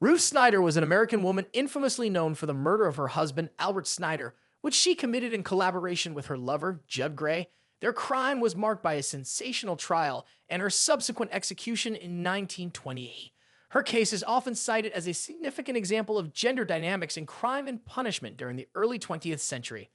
Ruth Snyder was an American woman infamously known for the murder of her husband, Albert Snyder, which she committed in collaboration with her lover, Judd Gray. Their crime was marked by a sensational trial and her subsequent execution in 1928. Her case is often cited as a significant example of gender dynamics in crime and punishment during the early 20th century.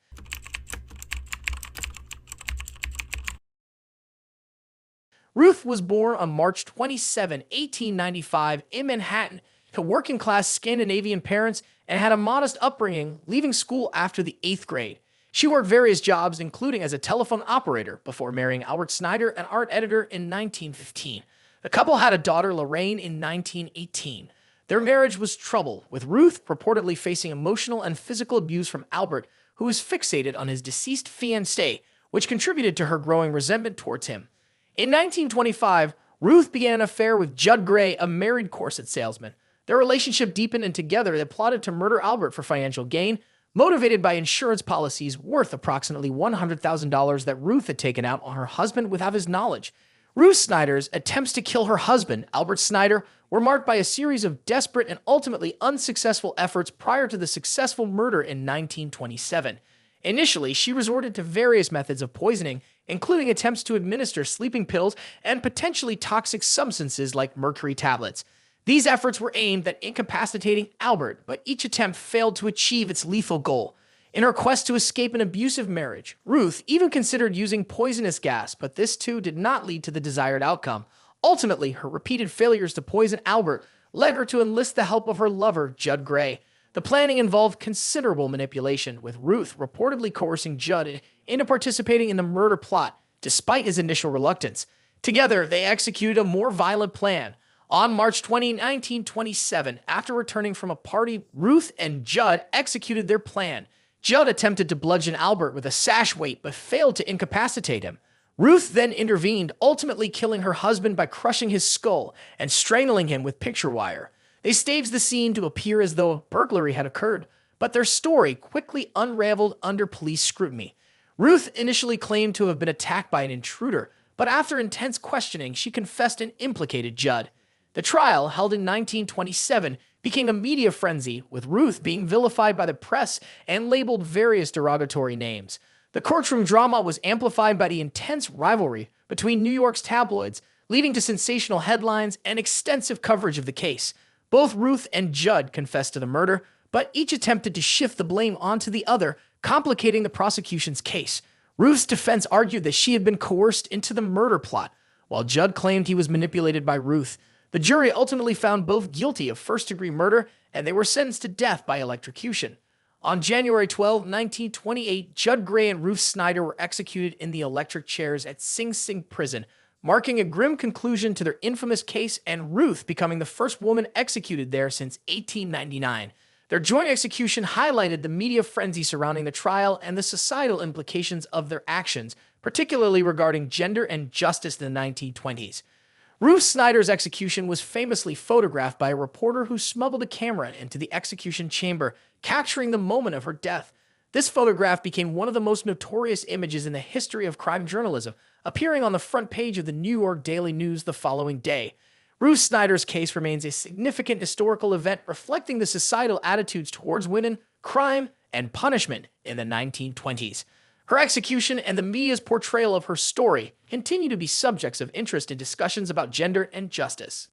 Ruth was born on March 27, 1895, in Manhattan to working-class Scandinavian parents and had a modest upbringing, leaving school after the 8th grade. She worked various jobs, including as a telephone operator, before marrying Albert Snyder, an art editor, in 1915. The couple had a daughter, Lorraine, in 1918. Their marriage was troubled, with Ruth reportedly facing emotional and physical abuse from Albert, who was fixated on his deceased fiancée, which contributed to her growing resentment towards him. In 1925, Ruth began an affair with Judd Gray, a married corset salesman. Their relationship deepened, and together they plotted to murder Albert for financial gain, motivated by insurance policies worth approximately $100,000 that Ruth had taken out on her husband without his knowledge. Ruth Snyder's attempts to kill her husband, Albert Snyder, were marked by a series of desperate and ultimately unsuccessful efforts prior to the successful murder in 1927. Initially, she resorted to various methods of poisoning, including attempts to administer sleeping pills and potentially toxic substances like mercury tablets. These efforts were aimed at incapacitating Albert, but each attempt failed to achieve its lethal goal. In her quest to escape an abusive marriage, Ruth even considered using poisonous gas, but this too did not lead to the desired outcome. Ultimately, her repeated failures to poison Albert led her to enlist the help of her lover, Judd Gray. The planning involved considerable manipulation, with Ruth reportedly coercing Judd into participating in the murder plot, despite his initial reluctance. Together, they executed a more violent plan. On March 20, 1927, after returning from a party, Ruth and Judd executed their plan. Judd attempted to bludgeon Albert with a sash weight, but failed to incapacitate him. Ruth then intervened, ultimately killing her husband by crushing his skull and strangling him with picture wire. They staged the scene to appear as though a burglary had occurred, but their story quickly unraveled under police scrutiny. Ruth initially claimed to have been attacked by an intruder, but after intense questioning, she confessed and implicated Judd. The trial, held in 1927, became a media frenzy, with Ruth being vilified by the press and labeled various derogatory names. The courtroom drama was amplified by the intense rivalry between New York's tabloids, leading to sensational headlines and extensive coverage of the case. Both Ruth and Judd confessed to the murder, but each attempted to shift the blame onto the other, complicating the prosecution's case. Ruth's defense argued that she had been coerced into the murder plot, while Judd claimed he was manipulated by Ruth. The jury ultimately found both guilty of first-degree murder, and they were sentenced to death by electrocution. On January 12, 1928, Judd Gray and Ruth Snyder were executed in the electric chairs at Sing Sing Prison, marking a grim conclusion to their infamous case, and Ruth becoming the first woman executed there since 1899. Their joint execution highlighted the media frenzy surrounding the trial and the societal implications of their actions, particularly regarding gender and justice in the 1920s. Ruth Snyder's execution was famously photographed by a reporter who smuggled a camera into the execution chamber, capturing the moment of her death. This photograph became one of the most notorious images in the history of crime journalism, appearing on the front page of the New York Daily News the following day. Ruth Snyder's case remains a significant historical event reflecting the societal attitudes towards women, crime, and punishment in the 1920s. Her execution and the media's portrayal of her story continue to be subjects of interest in discussions about gender and justice.